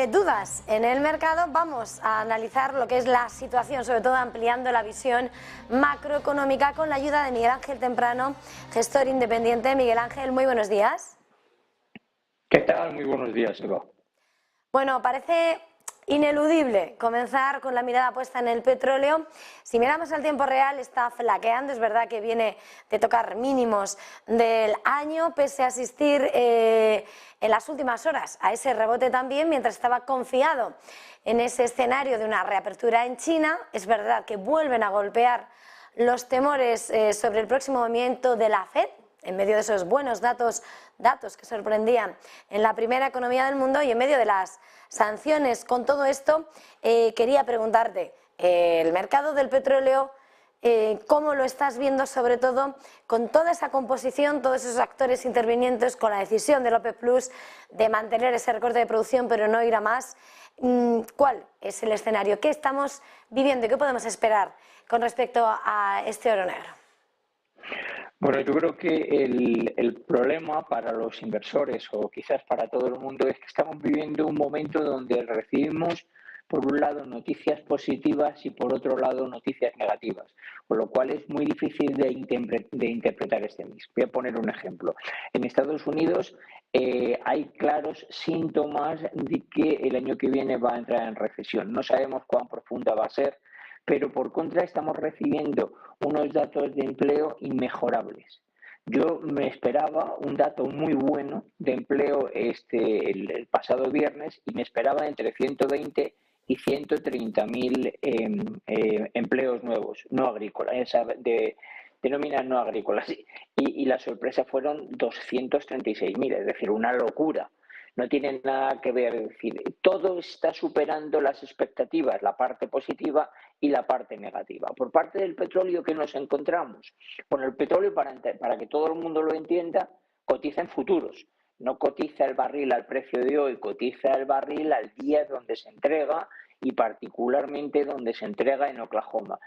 Dudas en el mercado, vamos a analizar lo que es la situación, sobre todo ampliando la visión macroeconómica con la ayuda de Miguel Ángel Temprano, gestor independiente. Miguel Ángel, muy buenos días. ¿Qué tal? Muy buenos días, Eva. Bueno, parece ineludible comenzar con la mirada puesta en el petróleo. Si miramos al tiempo real, está flaqueando. Es verdad que viene de tocar mínimos del año, pese a asistir en las últimas horas a ese rebote también, mientras estaba confiado en ese escenario de una reapertura en China. Es verdad que vuelven a golpear los temores sobre el próximo movimiento de la FED, en medio de esos buenos datos que sorprendían en la primera economía del mundo y en medio de las sanciones. Con todo esto, quería preguntarte, el mercado del petróleo, ¿cómo lo estás viendo, sobre todo con toda esa composición, todos esos actores intervinientes, con la decisión del OPEP Plus de mantener ese recorte de producción pero no ir a más? ¿Cuál es el escenario? ¿Qué estamos viviendo y qué podemos esperar con respecto a este oro negro? Bueno, yo creo que el problema para los inversores o quizás para todo el mundo es que estamos viviendo un momento donde recibimos, por un lado, noticias positivas y por otro lado, noticias negativas, con lo cual es muy difícil de interpretar este mix. Voy a poner un ejemplo. En Estados Unidos hay claros síntomas de que el año que viene va a entrar en recesión. No sabemos cuán profunda va a ser, pero por contra estamos recibiendo unos datos de empleo inmejorables. Yo me esperaba un dato muy bueno de empleo el pasado viernes y me esperaba entre 120 y 130.000 empleos nuevos, no agrícolas, de nóminas no agrícolas. Y la sorpresa fueron 236.000, es decir, una locura. No tiene nada que ver, es decir, todo está superando las expectativas, la parte positiva y la parte negativa. Por parte del petróleo, ¿qué nos encontramos? Bueno, el petróleo, para que todo el mundo lo entienda, cotiza en futuros. No cotiza el barril al precio de hoy, cotiza el barril al día donde se entrega y particularmente donde se entrega en Oklahoma.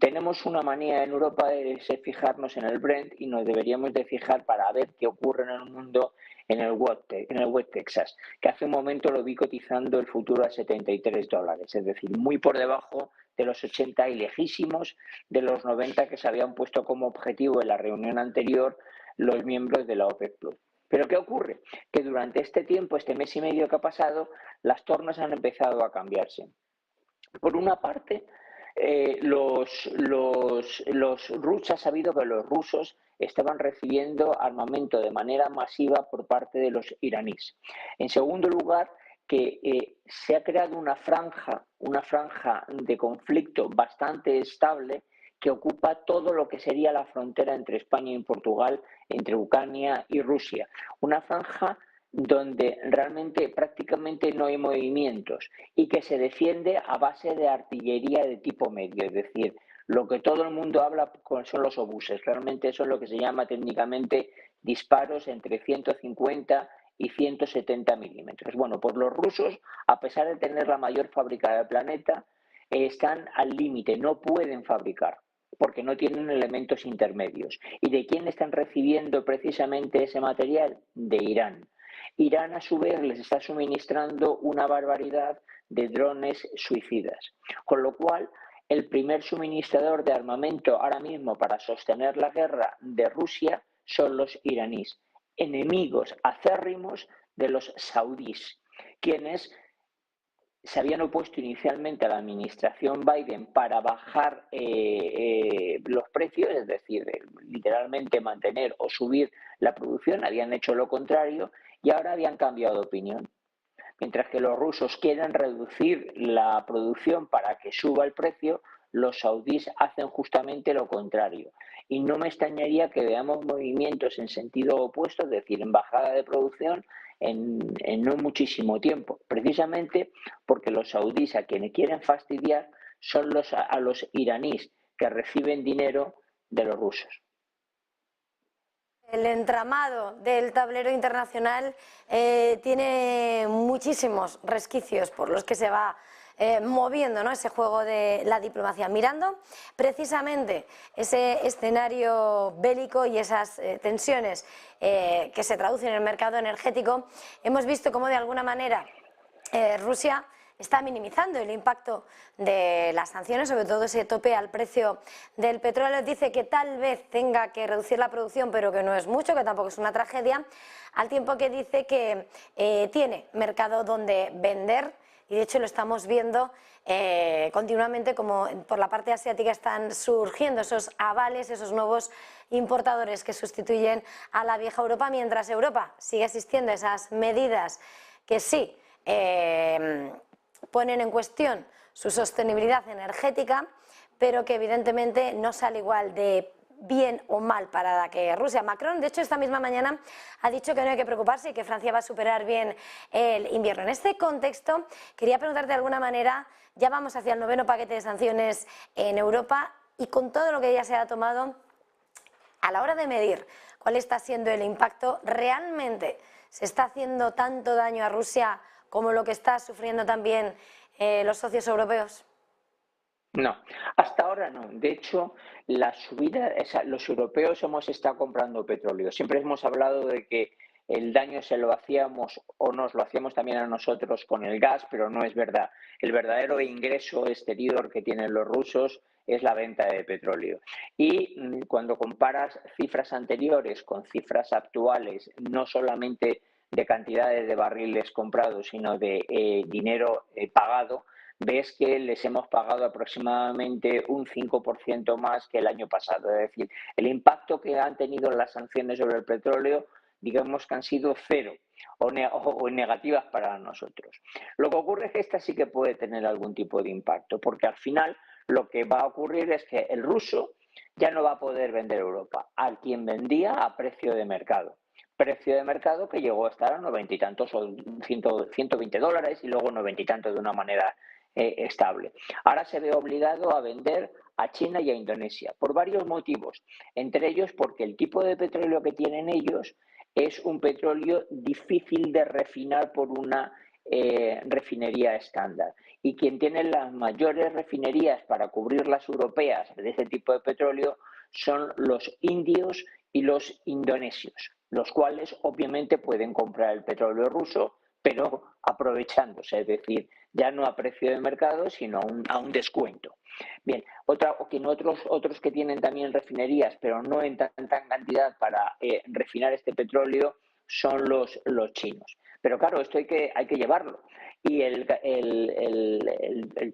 Tenemos una manía en Europa de fijarnos en el Brent y nos deberíamos de fijar para ver qué ocurre en el mundo en el West Texas, que hace un momento lo vi cotizando el futuro a $73, es decir, muy por debajo de los 80 y lejísimos de los 90 que se habían puesto como objetivo en la reunión anterior los miembros de la OPEP Plus. Pero ¿qué ocurre? Que durante este tiempo, este mes y medio que ha pasado, las tornas han empezado a cambiarse. Por una parte, los rusos, ha sabido que los rusos estaban recibiendo armamento de manera masiva por parte de los iraníes. En segundo lugar, que se ha creado una franja de conflicto bastante estable que ocupa todo lo que sería la frontera entre España y Portugal, entre Ucrania y Rusia. Una franja donde realmente prácticamente no hay movimientos y que se defiende a base de artillería de tipo medio, es decir, lo que todo el mundo habla son los obuses, realmente eso es lo que se llama técnicamente disparos entre 150 y 170 milímetros. Bueno, pues los rusos, a pesar de tener la mayor fábrica del planeta, están al límite, no pueden fabricar porque no tienen elementos intermedios. ¿Y de quién están recibiendo precisamente ese material? De Irán. Irán, a su vez, les está suministrando una barbaridad de drones suicidas. Con lo cual, el primer suministrador de armamento ahora mismo para sostener la guerra de Rusia son los iraníes, enemigos acérrimos de los saudíes, quienes se habían opuesto inicialmente a la administración Biden para bajar los precios, es decir, literalmente mantener o subir la producción, habían hecho lo contrario y ahora habían cambiado de opinión. Mientras que los rusos quieren reducir la producción para que suba el precio, los saudíes hacen justamente lo contrario. Y no me extrañaría que veamos movimientos en sentido opuesto, es decir, en bajada de producción en no muchísimo tiempo, precisamente porque los saudíes a quienes quieren fastidiar son a los iraníes que reciben dinero de los rusos. El entramado del tablero internacional tiene muchísimos resquicios por los que se va moviendo, ¿no?, ese juego de la diplomacia. Mirando precisamente ese escenario bélico y esas tensiones que se traducen en el mercado energético, hemos visto cómo de alguna manera Rusia está minimizando el impacto de las sanciones, sobre todo ese tope al precio del petróleo. Dice que tal vez tenga que reducir la producción, pero que no es mucho, que tampoco es una tragedia, al tiempo que dice que tiene mercado donde vender, y de hecho lo estamos viendo continuamente, como por la parte asiática están surgiendo esos avales, esos nuevos importadores que sustituyen a la vieja Europa, mientras Europa sigue asistiendo a esas medidas que sí ponen en cuestión su sostenibilidad energética, pero que evidentemente no sale igual de bien o mal parada que Rusia. Macron, de hecho, esta misma mañana ha dicho que no hay que preocuparse y que Francia va a superar bien el invierno. En este contexto, quería preguntarte de alguna manera, ya vamos hacia el 9º paquete de sanciones en Europa y con todo lo que ya se ha tomado, a la hora de medir cuál está siendo el impacto, ¿realmente se está haciendo tanto daño a Rusia como lo que está sufriendo también los socios europeos? No, hasta ahora no. De hecho, la subida, los europeos hemos estado comprando petróleo. Siempre hemos hablado de que el daño se lo hacíamos o nos lo hacíamos también a nosotros con el gas, pero no es verdad. El verdadero ingreso exterior que tienen los rusos es la venta de petróleo. Y cuando comparas cifras anteriores con cifras actuales, no solamente de cantidades de barriles comprados, sino de dinero pagado, ves que les hemos pagado aproximadamente un 5% más que el año pasado. Es decir, el impacto que han tenido las sanciones sobre el petróleo, digamos que han sido cero o negativas para nosotros. Lo que ocurre es que esta sí que puede tener algún tipo de impacto, porque al final lo que va a ocurrir es que el ruso ya no va a poder vender Europa a quien vendía a precio de mercado. Precio de mercado que llegó a estar a 90 y tantos o $120 y luego 90 y tantos de una manera estable. Ahora se ve obligado a vender a China y a Indonesia por varios motivos, entre ellos porque el tipo de petróleo que tienen ellos es un petróleo difícil de refinar por una refinería estándar, y quien tiene las mayores refinerías para cubrir las europeas de este tipo de petróleo son los indios y los indonesios, los cuales obviamente pueden comprar el petróleo ruso, pero aprovechándose, es decir, ya no a precio de mercado, sino a un descuento. Bien, otros que tienen también refinerías, pero no en tanta cantidad para refinar este petróleo, son los chinos. Pero claro, esto hay que llevarlo. Y el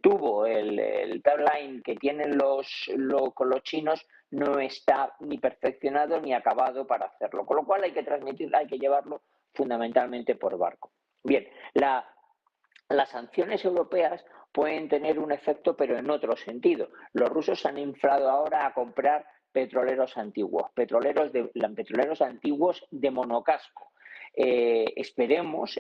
tubo, el pipeline que tienen con los chinos no está ni perfeccionado ni acabado para hacerlo. Con lo cual hay que llevarlo fundamentalmente por barco. Bien, las sanciones europeas pueden tener un efecto, pero en otro sentido. Los rusos han inflado ahora a comprar petroleros antiguos, petroleros antiguos de monocasco. Esperemos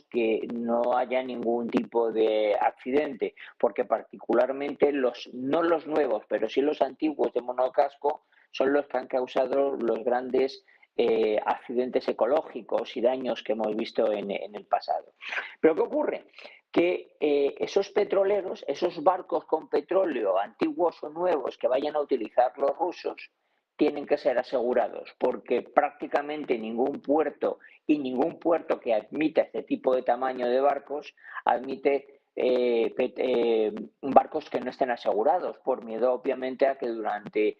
que no haya ningún tipo de accidente, porque particularmente no los nuevos, pero sí los antiguos de monocasco son los que han causado los grandes accidentes ecológicos y daños que hemos visto en el pasado. Pero ¿qué ocurre? Que esos petroleros, esos barcos con petróleo, antiguos o nuevos, que vayan a utilizar los rusos, tienen que ser asegurados, porque prácticamente ningún puerto que admita este tipo de tamaño de barcos admite barcos que no estén asegurados, por miedo obviamente a que durante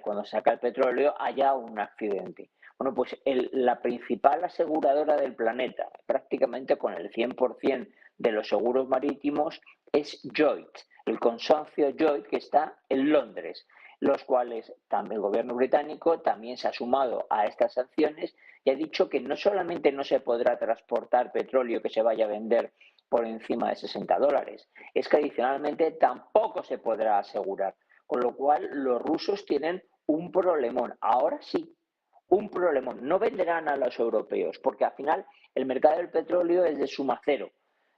cuando saca el petróleo haya un accidente. Bueno, pues la principal aseguradora del planeta, prácticamente con el 100% de los seguros marítimos, es Lloyd's, el consorcio Lloyd's, que está en Londres, los cuales también el gobierno británico también se ha sumado a estas sanciones y ha dicho que no solamente no se podrá transportar petróleo que se vaya a vender por encima de $60, es que adicionalmente tampoco se podrá asegurar, con lo cual los rusos tienen un problemón. Ahora sí, un problemón. No venderán a los europeos, porque al final el mercado del petróleo es de suma cero.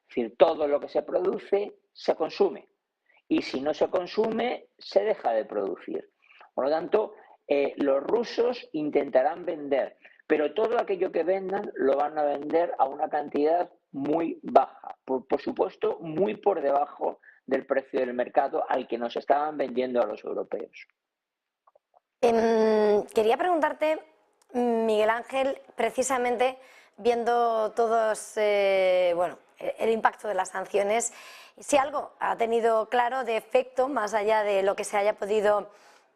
Es decir, todo lo que se produce se consume. Y si no se consume, se deja de producir. Por lo tanto, los rusos intentarán vender, pero todo aquello que vendan lo van a vender a una cantidad muy baja. Por supuesto, muy por debajo del precio del mercado al que nos estaban vendiendo a los europeos. Quería preguntarte, Miguel Ángel, precisamente viendo todos, bueno, el impacto de las sanciones, si algo ha tenido claro de efecto, más allá de lo que se haya podido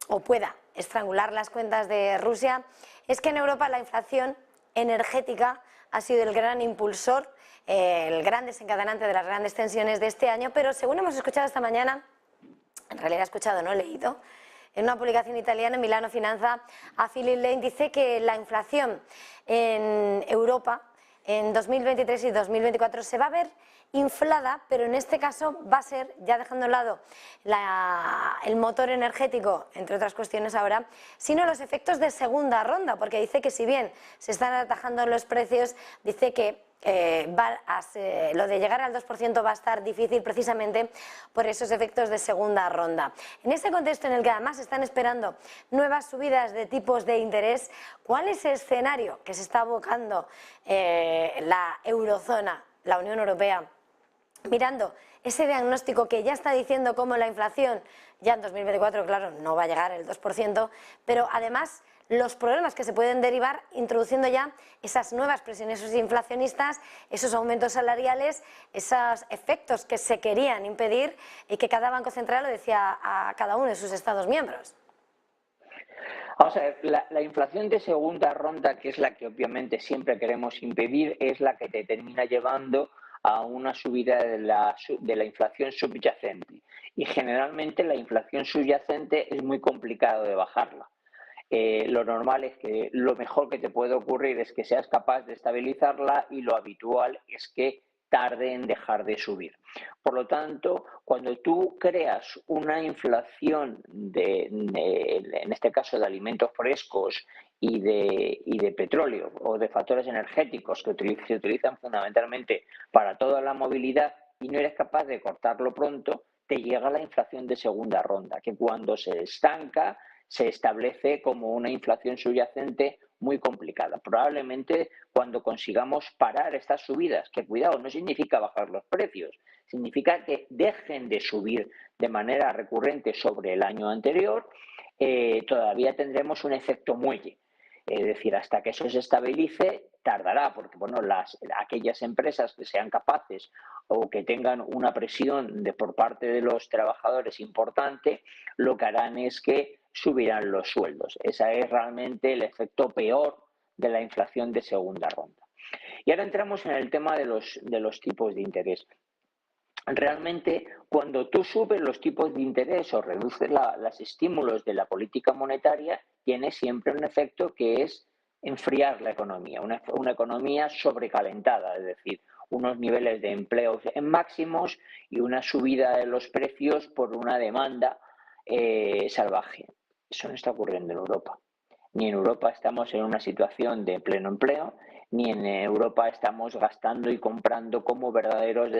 o pueda estrangular las cuentas de Rusia, es que en Europa la inflación energética ha sido el gran impulsor, el gran desencadenante de las grandes tensiones de este año, pero según hemos escuchado esta mañana, en realidad he escuchado, no he leído, en una publicación italiana, Milano Finanza, a Philip Lane dice que la inflación en Europa en 2023 y 2024 se va a ver inflada, pero en este caso va a ser, ya dejando a un lado el motor energético, entre otras cuestiones ahora, sino los efectos de segunda ronda, porque dice que si bien se están atajando los precios, dice que lo de llegar al 2% va a estar difícil precisamente por esos efectos de segunda ronda. En este contexto en el que además están esperando nuevas subidas de tipos de interés, ¿cuál es el escenario que se está abocando la eurozona, la Unión Europea, mirando ese diagnóstico que ya está diciendo cómo la inflación ya en 2024, claro, no va a llegar el 2%, pero además los problemas que se pueden derivar introduciendo ya esas nuevas presiones inflacionistas, esos aumentos salariales, esos efectos que se querían impedir y que cada Banco Central lo decía a cada uno de sus Estados miembros? Vamos a ver, la inflación de segunda ronda, que es la que obviamente siempre queremos impedir, es la que te termina llevando a una subida de la inflación subyacente. Y generalmente la inflación subyacente es muy complicado de bajarla. Lo normal es que lo mejor que te puede ocurrir es que seas capaz de estabilizarla y lo habitual es que tarde en dejar de subir. Por lo tanto, cuando tú creas una inflación en este caso de alimentos frescos y de petróleo o de factores energéticos que se utilizan fundamentalmente para toda la movilidad y no eres capaz de cortarlo pronto, te llega la inflación de segunda ronda, que cuando se estanca se establece como una inflación subyacente muy complicada. Probablemente cuando consigamos parar estas subidas, que cuidado, no significa bajar los precios, significa que dejen de subir de manera recurrente sobre el año anterior, todavía tendremos un efecto muelle. Es decir, hasta que eso se estabilice, tardará, porque bueno, aquellas empresas que sean capaces o que tengan una presión por parte de los trabajadores importante, lo que harán es que subirán los sueldos. Ese es realmente el efecto peor de la inflación de segunda ronda. Y ahora entramos en el tema de los tipos de interés. Realmente, cuando tú subes los tipos de interés o reduces los estímulos de la política monetaria, tiene siempre un efecto que es enfriar la economía, una economía sobrecalentada, es decir, unos niveles de empleo en máximos y una subida de los precios por una demanda salvaje. Eso no está ocurriendo en Europa. Ni en Europa estamos en una situación de pleno empleo, ni en Europa estamos gastando y comprando como verdaderos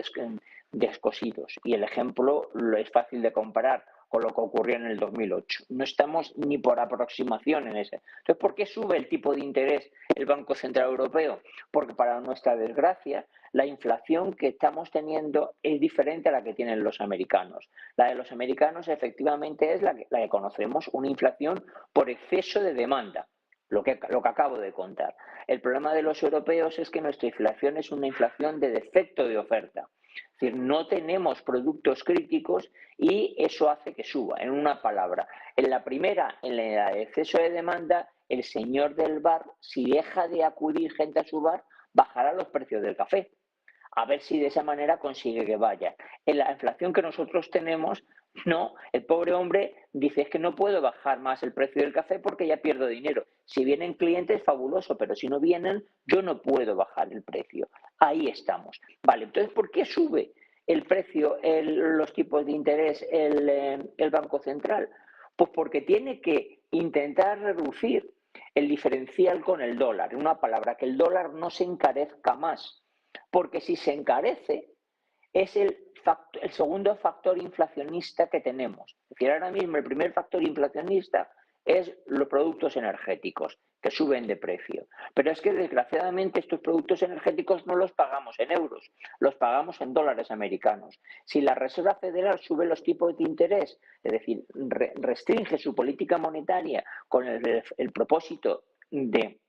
descosidos. Y el ejemplo lo es fácil de comparar con lo que ocurrió en el 2008. No estamos ni por aproximación en ese. Entonces, ¿por qué sube el tipo de interés el Banco Central Europeo? Porque para nuestra desgracia, la inflación que estamos teniendo es diferente a la que tienen los americanos. La de los americanos efectivamente es la que conocemos, una inflación por exceso de demanda. Lo que acabo de contar. El problema de los europeos es que nuestra inflación es una inflación de defecto de oferta. Es decir, no tenemos productos críticos y eso hace que suba. En una palabra, en la primera, en la de exceso de demanda, el señor del bar, si deja de acudir gente a su bar, bajará los precios del café. A ver si de esa manera consigue que vaya. En la inflación que nosotros tenemos, no, el pobre hombre dice es que no puedo bajar más el precio del café porque ya pierdo dinero. Si vienen clientes, fabuloso, pero si no vienen, yo no puedo bajar el precio. Ahí estamos. Vale, entonces, ¿por qué sube el precio, los tipos de interés, el Banco Central? Pues porque tiene que intentar reducir el diferencial con el dólar. En una palabra, que el dólar no se encarezca más. Porque si se encarece, es el segundo factor inflacionista que tenemos. Es decir, ahora mismo el primer factor inflacionista es los productos energéticos, que suben de precio. Pero es que desgraciadamente estos productos energéticos no los pagamos en euros, los pagamos en dólares americanos. Si la Reserva Federal sube los tipos de interés, es decir, restringe su política monetaria con el propósito de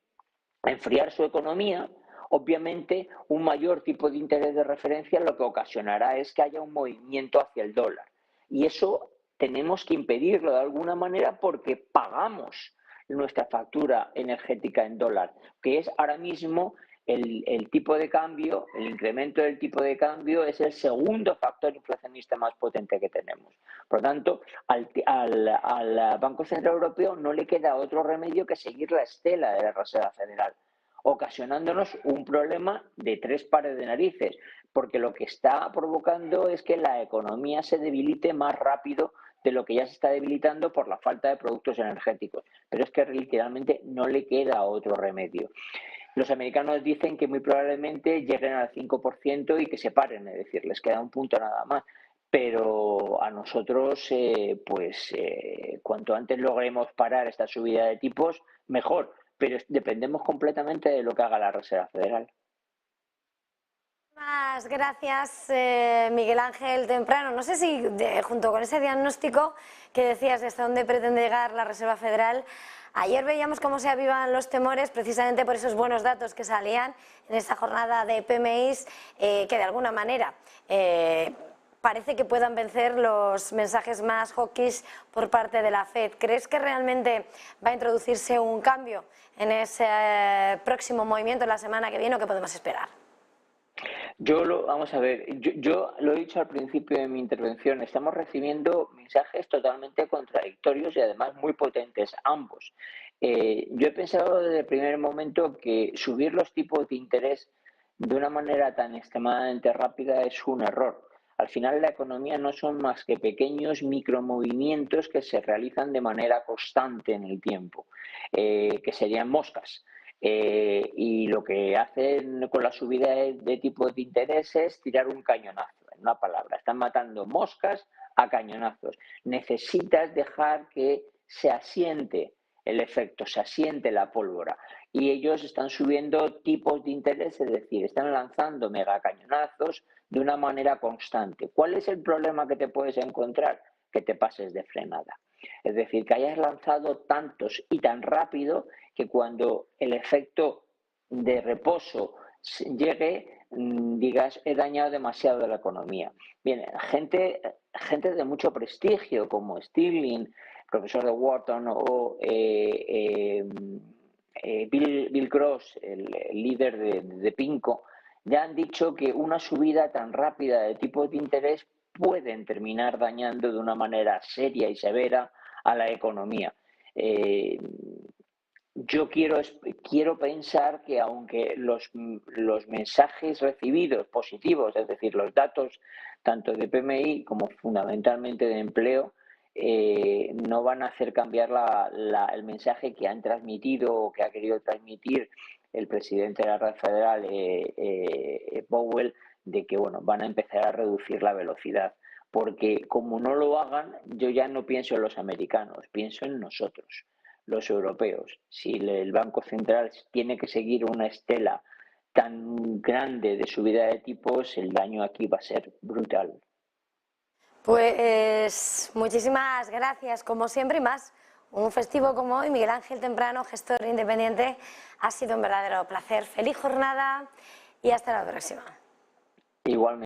enfriar su economía, Obviamente, un mayor tipo de interés de referencia lo que ocasionará es que haya un movimiento hacia el dólar. Y eso tenemos que impedirlo de alguna manera porque pagamos nuestra factura energética en dólar, que es ahora mismo el tipo de cambio, el incremento del tipo de cambio es el segundo factor inflacionista más potente que tenemos. Por lo tanto, al Banco Central Europeo no le queda otro remedio que seguir la estela de la Reserva Federal, ocasionándonos un problema de tres pares de narices, porque lo que está provocando es que la economía se debilite más rápido de lo que ya se está debilitando por la falta de productos energéticos. Pero es que literalmente no le queda otro remedio. Los americanos dicen que muy probablemente lleguen al 5% y que se paren, es decir, les queda un punto nada más. Pero a nosotros, cuanto antes logremos parar esta subida de tipos, mejor. Pero dependemos completamente de lo que haga la Reserva Federal. Muchas gracias, Miguel Ángel Temprano. No sé si junto con ese diagnóstico que decías de hasta dónde pretende llegar la Reserva Federal, ayer veíamos cómo se avivan los temores precisamente por esos buenos datos que salían en esta jornada de PMIs que de alguna manera parece que puedan vencer los mensajes más hawkish por parte de la FED. ¿Crees que realmente va a introducirse un cambio en ese próximo movimiento la semana que viene o qué podemos esperar? Vamos a ver, yo lo he dicho al principio de mi intervención, estamos recibiendo mensajes totalmente contradictorios y además muy potentes, ambos. Yo he pensado desde el primer momento que subir los tipos de interés de una manera tan extremadamente rápida es un error. Al final la economía no son más que pequeños micromovimientos que se realizan de manera constante en el tiempo, que serían moscas. Y lo que hacen con la subida de tipos de interés es tirar un cañonazo, en una palabra. Están matando moscas a cañonazos. Necesitas dejar que se asiente el efecto, se asiente la pólvora. Y ellos están subiendo tipos de interés, es decir, están lanzando megacañonazos de una manera constante. ¿Cuál es el problema que te puedes encontrar? Que te pases de frenada. Es decir, que hayas lanzado tantos y tan rápido que cuando el efecto de reposo llegue, digas, he dañado demasiado la economía. Bien, gente de mucho prestigio como Stirling, profesor de Wharton, o Bill Gross, el líder de PIMCO, ya han dicho que una subida tan rápida de tipos de interés pueden terminar dañando de una manera seria y severa a la economía. Yo quiero pensar que aunque los mensajes recibidos positivos, es decir, los datos tanto de PMI como fundamentalmente de empleo, no van a hacer cambiar el mensaje que han transmitido o que ha querido transmitir el presidente de la Reserva Federal, Powell, de que van a empezar a reducir la velocidad. Porque como no lo hagan, yo ya no pienso en los americanos, pienso en nosotros, los europeos. Si el Banco Central tiene que seguir una estela tan grande de subida de tipos, el daño aquí va a ser brutal. Pues muchísimas gracias, como siempre, y más. Un festivo como hoy, Miguel Ángel Temprano, gestor independiente, ha sido un verdadero placer. Feliz jornada y hasta la próxima. Igualmente.